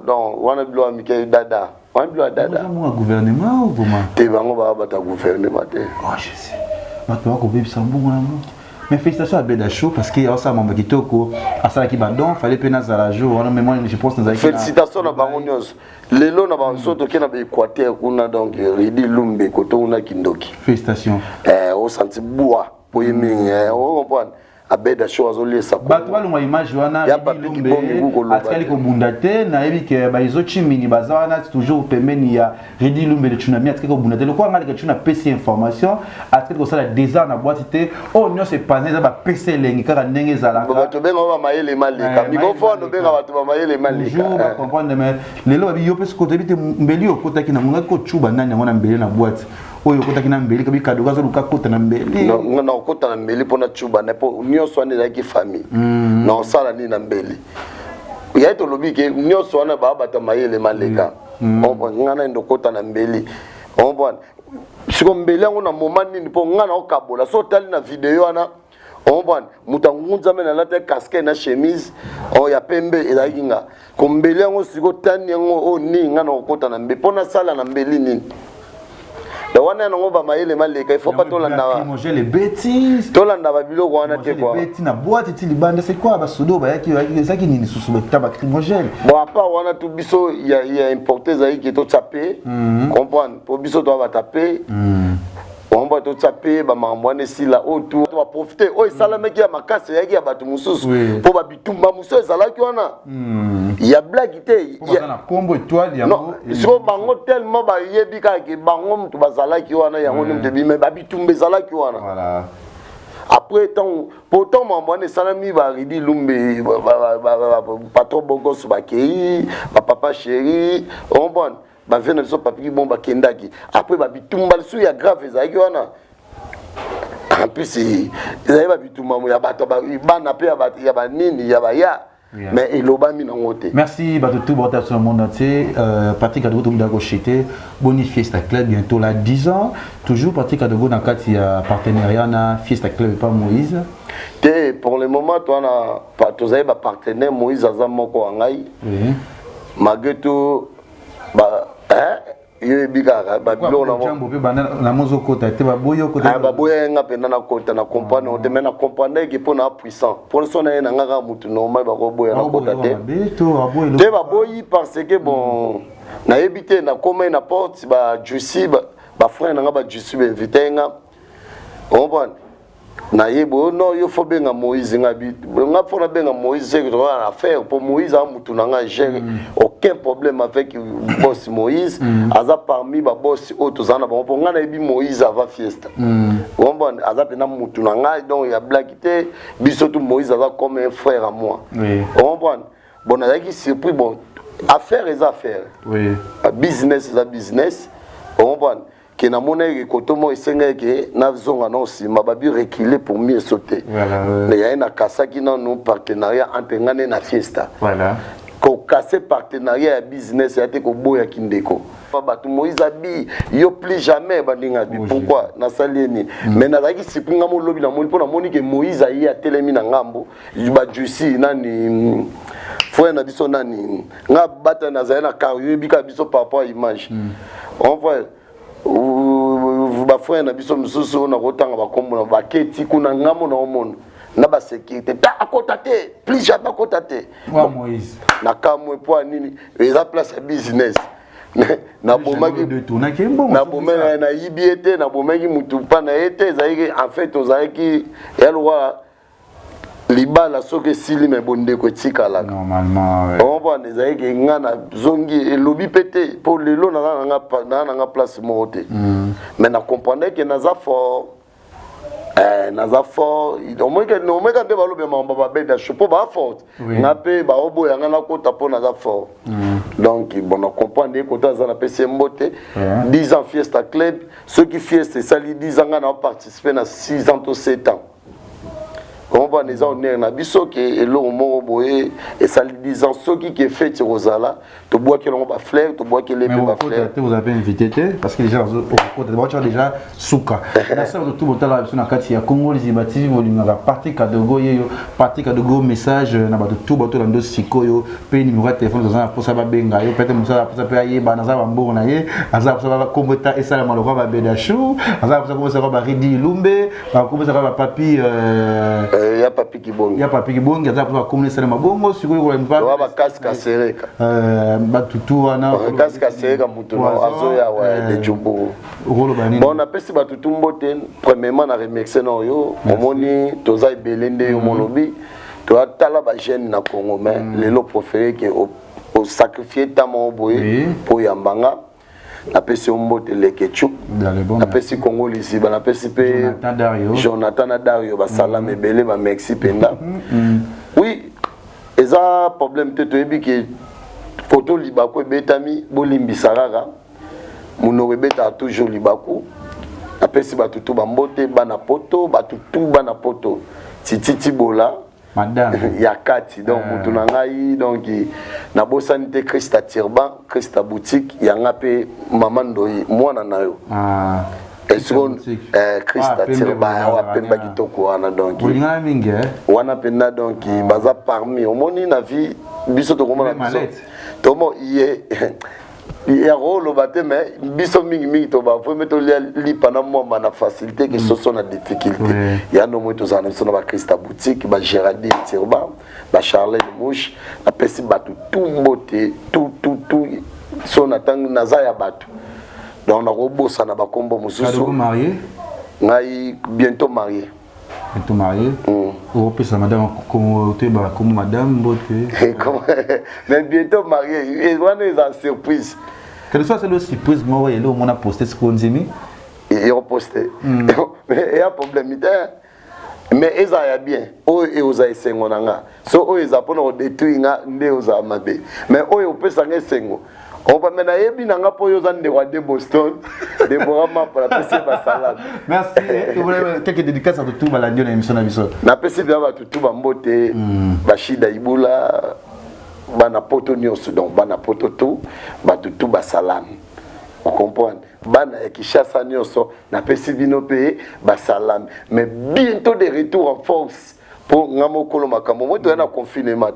[SPEAKER 3] donc wana bilo amiki dada on doit dada
[SPEAKER 2] moi gouvernement ou comment
[SPEAKER 3] te bango ba bata gouvernement te
[SPEAKER 2] oh je sais bato ko bebisa mbongo na mo mais félicitations à Abed Achou parce que ça mamba kitoko asala ki badon fallait pe na zala jour on même moi je pense na
[SPEAKER 3] félicitations na bango nyos lelo na bango soto ke na ba Équateur kuna donc Ridi Lumba koto una kindoki
[SPEAKER 2] félicitations
[SPEAKER 3] au senti bois poyemi on comprend Abed Achou azoli sa ko
[SPEAKER 2] bato balongwa image wana Ridi Lumba atkali ko bundate na yebi ke ba izo chimini bazawana toujours pembeni ya Ridi Lumba le tsunami atkali ko bundate le ko ngala ke tuna PC information atkali ko sala déjà na boîte te o nyo se paneza ba PC lengi kaka ndenge zala
[SPEAKER 3] ka bato benga ba mayele malika microphone benga bato ba mayele malika
[SPEAKER 2] toujours ba comprendre mais lelo ba yo pesi ko tebite mbeli okotaki na munga ko chuba nani ngona mbeli na boîte oyo kotaki na mbeli kabi kado gazo luka kota na mbeli
[SPEAKER 3] non non kota na mbeli pona chuba na po nyonso ane la ki famille non sala ni na mbeli ya to lobi ke nyonso ane ba bata mayele maleka on ngana ndo kota na mbeli on bon siko mbeli ngo na moment nini po ngana okabola so tali na video ana on bon mutangunza mena la te casquette na chemise o ya pembe elaginga ko mbeli ngo siko tani ngo o ni ngana okota na mbeli pona sala na mbeli nini la wana ngo ba mayele maleka il faut pas tolanda
[SPEAKER 2] manger les bêtises
[SPEAKER 3] tolanda ba biloko wana te quoi
[SPEAKER 2] les bêtises na boîte ti libanda c'est quoi ba sodo ba yaki zaki nini susu ba taba crimogène
[SPEAKER 3] bon à part wana tout biso il y a importé zaki to taper comprendre pour biso to ba taper on va tout taper ba mambwane si la autour on va profiter oh sala meki ya makase yaki ya batu mususu po ba bitumba mususu ezala ki wana ya blague te
[SPEAKER 2] ya na kombo étoile ya
[SPEAKER 3] non so bango tellement ba yebi ka ke bango mtu bazala ki wana yango ni mtebi mais ba bitumba ezala ki wana
[SPEAKER 2] voilà.
[SPEAKER 3] Après tant pourtant mambwane salami ba ridi lumbe patron bogos ba kei ba papa chéri on bon ba vient de so papi bon ba kendaki après ba bitumba su ya grave ezaki wana en plus ezali ba bitumba ya bato ba bana pe ya ba nini ya ba ya mais elobami na ngote.
[SPEAKER 2] Merci tout bon sur le monde entier. Patrick Kadogo tout d'accord chité boni Fiesta Club bientôt là 10 ans toujours Patrick Kadogo na kati ya partenariat na Fiesta Club pas Moïse.
[SPEAKER 3] Pour le moment toi na tu avez ba partenaire Moïse azamoko ngai. Oui. Malgré tout ba yo bigara ba bilo na
[SPEAKER 2] jambo pe na mozo kota te ba boyo kota
[SPEAKER 3] ba boya nga pe na kota na comprendre on demande na comprendre que pour na puissant pour son na nga mutu normal ba ko boya na kota te ba boyi parce que bon na éviter na comme na porte ba juicy ba frère na ba juicy ba inviter nga on bon na yebo no yo faut benga Moïse nga fona benga Moïse c'est que tu vas faire pour Moïse a mutu na gère aucun problème avec boss Moïse aza parmi ba boss autres ana bon pour nga na yebi Moïse ava fiesta bon aza pena mutu na nga donc ya blague te biso tout Moïse aza comme un frère à moi bon na qui surpris bon affaire les affaires business is a business bon que na mona ekotomo esenga ke na zonga no sima babi reculer pour mieux sauter mais ya na kasaki na no partenariat entre ngane na fiesta voilà ko casser partenariat ya business ya te ko boya kindeko batu Moïse abi yo plus jamais bandinga bi pourquoi na salieni mais na zaki sipunga mo lobi na moni pona moni ke Moïse ayi a telemi na ngambo ba juicy nani foi na biso nani nga bata na za na carrière bika biso par rapport à image on voit ba frère na biso mususu na kotanga ba kombo na baketi kuna ngamo na omona na ba sécurité ta akota te plus jamais akota te
[SPEAKER 2] wa Moïse
[SPEAKER 3] na kamwe po nini eza place ya business na bomaki na bomena na yibiete na bomaki mutu pa na ete zaiki en fait ozaki elwa libala soke sili me bonde ko tikala
[SPEAKER 2] normalement
[SPEAKER 3] on va les aïe ngana zongi et lobby pété pour le lot na nga place moté mais na comprendre que naza fort au moins que no meka de balobe mamba ba beda chopo ba fort na pe ba obo ya ngana ko tapo naza fort donc bon on comprendre que toi za na PC mbote 10 ans Fiesta Club ceux qui fiesta ça li 10 ans ngana participer na 6 ans to 7 ans on va les honneurs na biso ke elo mo boye et ça les 10 ans ceux qui fait Rosala to bois que l'on va fleur to bois que les ba fleur
[SPEAKER 2] vous avez invité parce que les gens au déjà souka na ça tout bon tala biso na kati ya Congo les imbatifs bolinga Patrick Kadogo yeyo Patrick Kadogo message na ba tout bato la ndo sikoyo pe numéro de téléphone za pour ça ba benga yo peut-être musala pour ça pe aye ba na za ba mbongo na ye aza pour ça ba kombota et ça la maloko ba bedachou aza pour ça ko ça ba ridi lumbe ba ko ça ba papi
[SPEAKER 3] ya papi kibongi
[SPEAKER 2] aza pour communiquer ça mabongo sikoyo ko mpa
[SPEAKER 3] ba kaska sereka
[SPEAKER 2] batutu wana
[SPEAKER 3] kaska sereka mutu azo ya wa de jumbo bon na pesi batutu mbote premièrement na remercier no yo omoni toza belende yo molobi to atala ba jeune na Congo mais lelo préféré que au sacrifier tamo boye pour yambanga na pesi mbote lekechu na pesi Congo lisiba na pesi pe Jonathan Dario ba salam ebele ba merci penda oui eza problème te toyebi ke photo libaku betami bolimbisaraka muno beta toujours libaku na pesi batutu ba mbote bana poto batutu bana poto titi bola madame yakati donc mutu na ngai donc na bosani te Christa Tirban Christa boutique yanga pe mama ndoyi mwana na yo Christa Tirban wa pemba kitoko wana donc wana penda donc baza parmi omoni na vie biso to komona biso tomo iye ya rolo bate mais biso mingi to ba faut mettre li pana moi na facilité que ce sont na difficulté ya no moto za na biso na ba Christa boutique ba Géraldine Tirban ba Charlène Mouche na pesi batu tout mbote tout son atang naza ya batu donc na robosa na ba kombo mususu ngai bientôt marié.
[SPEAKER 2] Bientôt marié. On peut ça madame comme madame
[SPEAKER 3] mais bientôt marié. Et on est en surprise.
[SPEAKER 2] Quelle soit celle surprise moi il on a posté ce qu'on dit.
[SPEAKER 3] Ils ont posté. Mais il y a un problème. Mais ils ont bien. Ils ont essayé. So ils ont détruire les mabe. Mais ils ont essayé sengo. On va maintenant yebi nanga po yozan de wa de Boston de Borama pour la PC Basalam.
[SPEAKER 2] Merci. Quelques dédicaces à tout balandi na émission na biso.
[SPEAKER 3] Na PC bia ba tout ba mbote Bashida Ibula bana poto nyonso donc bana poto tout ba tout Basalam. Vous comprenez? Bana ya Kishasa nyonso na PC bino pe Basalam. Mais bientôt de retour en force. Pour ngamo kolo makambo moi to na confinement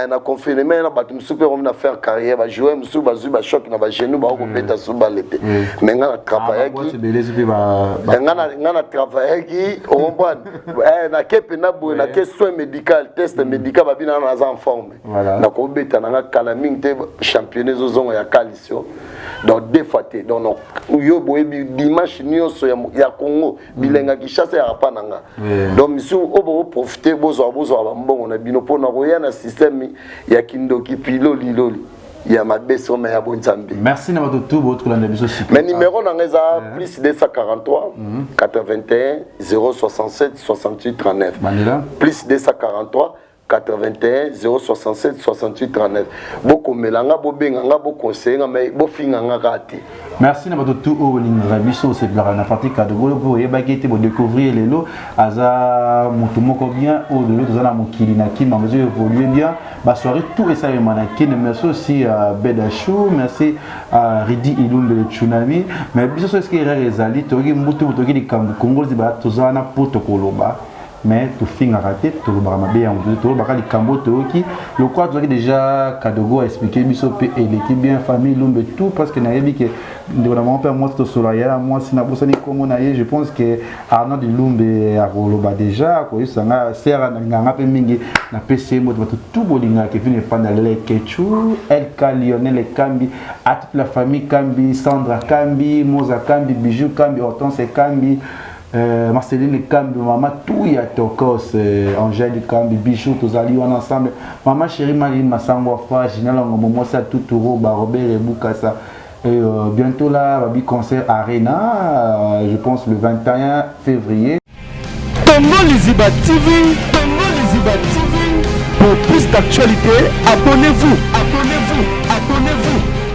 [SPEAKER 3] na confinement na batum super on na faire carrière ba jouer musu ba zu ba choc na ba genou ba ko beta su ba lete mais ngana travailler qui ngana travailler qui on comprend na kepe na bo na ke soin médical test médical ba bina na en forme na ko beta na kala ming te championné zo zongo ya qualification donc défaté donc yo boye dimanche nyonso ya Congo bilenga Kishasa ya pa nanga donc misu obo profiter bozo mbongo na bino pona koya na système ya kindoki piloli loli ya mabeso mais ya bonzambi.
[SPEAKER 2] Merci na tout votre la biso.
[SPEAKER 3] Mais numéro na ngeza plus 243 81 067 68 39 plus 243 81 067 68 39 boko melanga bo benganga bo conseiller mais bo finganga kati.
[SPEAKER 2] Merci na tout au linga biso c'est la na partie cadre pour yeba kete bo découvrir lelo aza mutu moko bien au de l'autre na mokili na ki ma mesure évoluer bien ba soirée tout et ça manaki merci aussi à Bedachou merci à Ridi Ilunde le tsunami mais biso ce qui est réalisé toki mutu toki di Congo ziba tozana poto koloba mais tout fin à rater tout le barama bien tout le barama cambo toki le quoi déjà Kadogo a expliqué bisope et l'équipe bien famille l'ombe tout parce que nayebi que mon père moi sur la moi si na bosani comme na je pense que Arnaud de Lumbe a roloba déjà ko isanga sera na pe mingi na PC mo tout bolinga qui vient pendant les Kechu El Lionel Kambi à toute la famille Kambi Sandra Kambi Moza Kambi Bijou Kambi Hortense Kambi Marceline Kambi, maman tout y a Tokos, Angèle Kambi, Bichou, tous allés ensemble. Maman chérie Marine Massangwa Fa, Ginal Ngomo, ça tout touro, Robert et Boukassa. Et bientôt là, Babi concert Arena, je pense le 21 février.
[SPEAKER 1] Congo Liziba TV, Congo Liziba TV. Pour plus d'actualités, abonnez-vous.